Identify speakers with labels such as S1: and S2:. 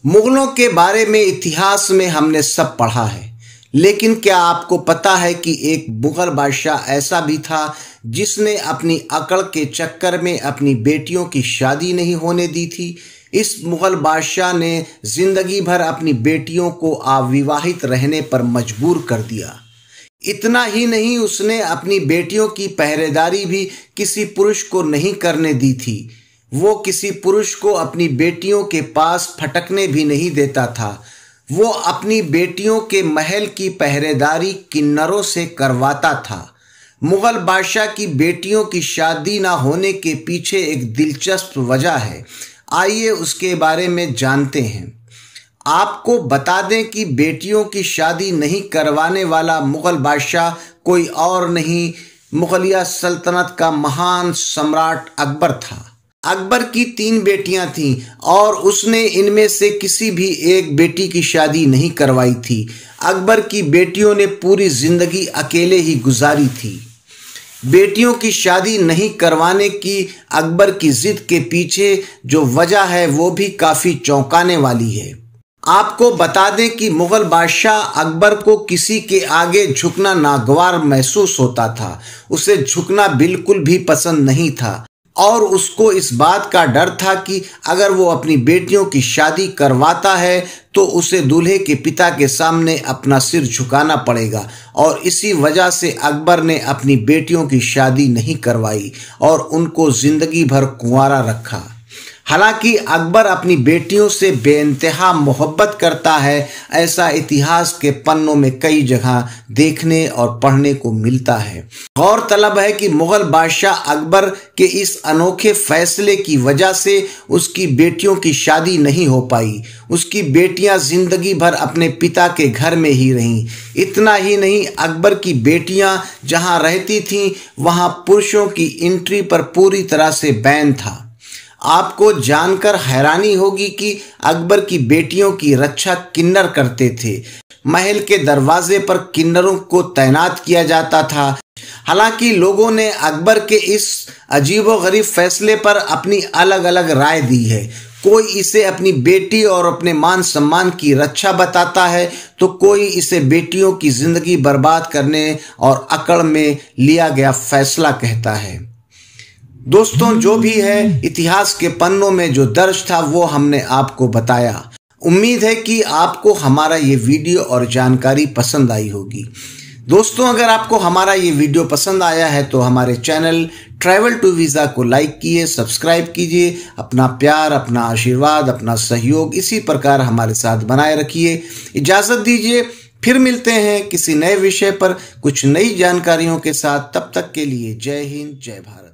S1: मुगलों के बारे में इतिहास में हमने सब पढ़ा है, लेकिन क्या आपको पता है कि एक मुगल बादशाह ऐसा भी था जिसने अपनी अकड़ के चक्कर में अपनी बेटियों की शादी नहीं होने दी थी। इस मुगल बादशाह ने जिंदगी भर अपनी बेटियों को अविवाहित रहने पर मजबूर कर दिया। इतना ही नहीं, उसने अपनी बेटियों की पहरेदारी भी किसी पुरुष को नहीं करने दी थी। वो किसी पुरुष को अपनी बेटियों के पास फटकने भी नहीं देता था। वो अपनी बेटियों के महल की पहरेदारी किन्नरों से करवाता था। मुगल बादशाह की बेटियों की शादी ना होने के पीछे एक दिलचस्प वजह है। आइए उसके बारे में जानते हैं। आपको बता दें कि बेटियों की शादी नहीं करवाने वाला मुगल बादशाह कोई और नहीं, मुगलिया सल्तनत का महान सम्राट अकबर था। अकबर की 3 बेटियां थीं और उसने इनमें से किसी भी एक बेटी की शादी नहीं करवाई थी। अकबर की बेटियों ने पूरी जिंदगी अकेले ही गुजारी थी। बेटियों की शादी नहीं करवाने की अकबर की जिद के पीछे जो वजह है वो भी काफी चौंकाने वाली है। आपको बता दें कि मुगल बादशाह अकबर को किसी के आगे झुकना नागवार महसूस होता था। उसे झुकना बिल्कुल भी पसंद नहीं था और उसको इस बात का डर था कि अगर वो अपनी बेटियों की शादी करवाता है तो उसे दूल्हे के पिता के सामने अपना सिर झुकाना पड़ेगा। और इसी वजह से अकबर ने अपनी बेटियों की शादी नहीं करवाई और उनको जिंदगी भर कुंवारा रखा। हालांकि अकबर अपनी बेटियों से बेइंतहा मोहब्बत करता है, ऐसा इतिहास के पन्नों में कई जगह देखने और पढ़ने को मिलता है। गौरतलब है कि मुगल बादशाह अकबर के इस अनोखे फैसले की वजह से उसकी बेटियों की शादी नहीं हो पाई। उसकी बेटियां जिंदगी भर अपने पिता के घर में ही रहीं। इतना ही नहीं, अकबर की बेटियां जहां रहती थीं वहां पुरुषों की एंट्री पर पूरी तरह से बैन था। आपको जानकर हैरानी होगी कि अकबर की बेटियों की रक्षा किन्नर करते थे। महल के दरवाजे पर किन्नरों को तैनात किया जाता था। हालांकि लोगों ने अकबर के इस अजीबोगरीब फैसले पर अपनी अलग अलग राय दी है। कोई इसे अपनी बेटी और अपने मान सम्मान की रक्षा बताता है तो कोई इसे बेटियों की जिंदगी बर्बाद करने और अकड़ में लिया गया फैसला कहता है। दोस्तों, जो भी है, इतिहास के पन्नों में जो दर्ज था वो हमने आपको बताया। उम्मीद है कि आपको हमारा ये वीडियो और जानकारी पसंद आई होगी। दोस्तों, अगर आपको हमारा ये वीडियो पसंद आया है तो हमारे चैनल ट्रैवल टू वीज़ा को लाइक कीजिए, सब्सक्राइब कीजिए। अपना प्यार, अपना आशीर्वाद, अपना सहयोग इसी प्रकार हमारे साथ बनाए रखिए। इजाज़त दीजिए, फिर मिलते हैं किसी नए विषय पर कुछ नई जानकारियों के साथ। तब तक के लिए जय हिंद, जय भारत।